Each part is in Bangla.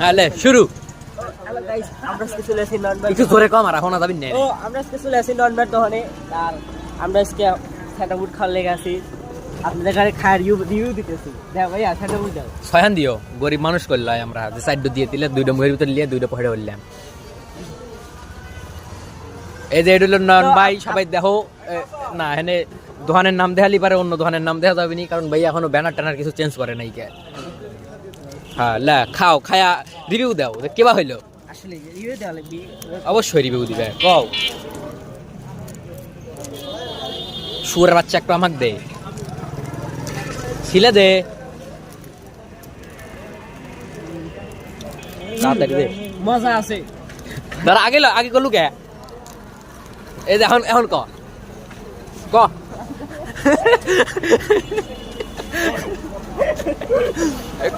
আলে শুরু হ্যালো গাইস, আমরা আজকে চলে আসি নন ব্যাট। একটু জোরে কম আর এখন যাবি না আমরা আজকে চলে আসি নন ব্যাট দোকানে। আর আমরা আজকে সেটা ফুড খাওয়ার লেগে আছি। আপনাদের কাছে খায় রিভিউ দিতেছি। দেখ ভাইয়া সেটা ফুড দাও। ছয়হান দিও গরিব মানুষ করলাই আমরা যে সাইড দিয়ে দিলে দুইটা মুখের ভিতর লিয়ে দুইটা পকেটে উঠলাম। এই যে এটা হলো নন ভাই, সবাই দেখো না এখানে দোকানের নাম দেখালি পারে, অন্য দোকানের নাম দেখা যাবে নি, কারণ ভাই এখনো ব্যানার ট্যানার কিছু চেঞ্জ করে নাই কে। হ্যাঁ লা খাও, খায়া রিভিউ দাও যে কেবা হইলো। আসলে রিভিউ দেওয়া লাগবে। অবশ্যই রিভিউ দিবে, কও শুয়ার বাচ্চা একটু আমাকে দে, ছিলে দে তাড়াতাড়ি দে। মজা আছে। দাঁড়া আগে আগে করলু কে? এই যে এখন এখন ক ক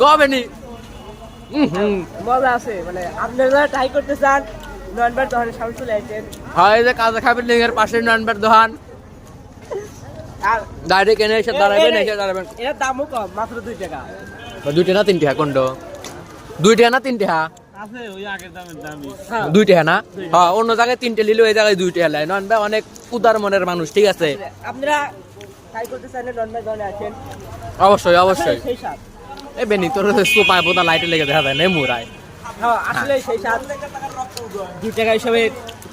কবেনি মজা আছে, মানে আপনারা যারা ট্রাই করতে চান নন ব্যাট দোকানে সামনে চলে আসেন। হয় যে কাজে খাবেন লিঙ্গের পাশে নানবার দোকান, আর ডাইরেক্ট এনে এসে দাঁড়াবেন, এসে দাঁড়াবেন। এর দামও কম, মাত্র 2 টাকা। 2 টাকা না 3 টাকা কোনটো? 2 টাকা না 3 টাকা? আছে ওই আগের দামের দামই। 2 টাকা না? হ্যাঁ, অন্য জায়গায় 3 টাকা নিলে ওই জায়গায় 2 টাকা লাই। নন ভাই অনেক উদার মনের মানুষ, ঠিক আছে? আপনারা ট্রাই করতে চাইলে নন ব্যাট দোকানে আসেন। অবশ্যই অবশ্যই। সেই স্বাদ। এ বেনি তোর সুপায় বোতা লাইটে লেগে দেখা যায় না মুরায়। হ্যাঁ, আসলে সেই স্বাদ 2 টাকা হিসেবে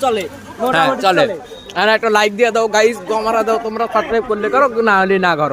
চলে, হ্যাঁ মোটামুটি চলে। চলে। আর একটা লাইক দিয়ে দাও গাইস, গমারা দাও, তোমরা সাবস্ক্রাইব করলে করো, না হলে না করো।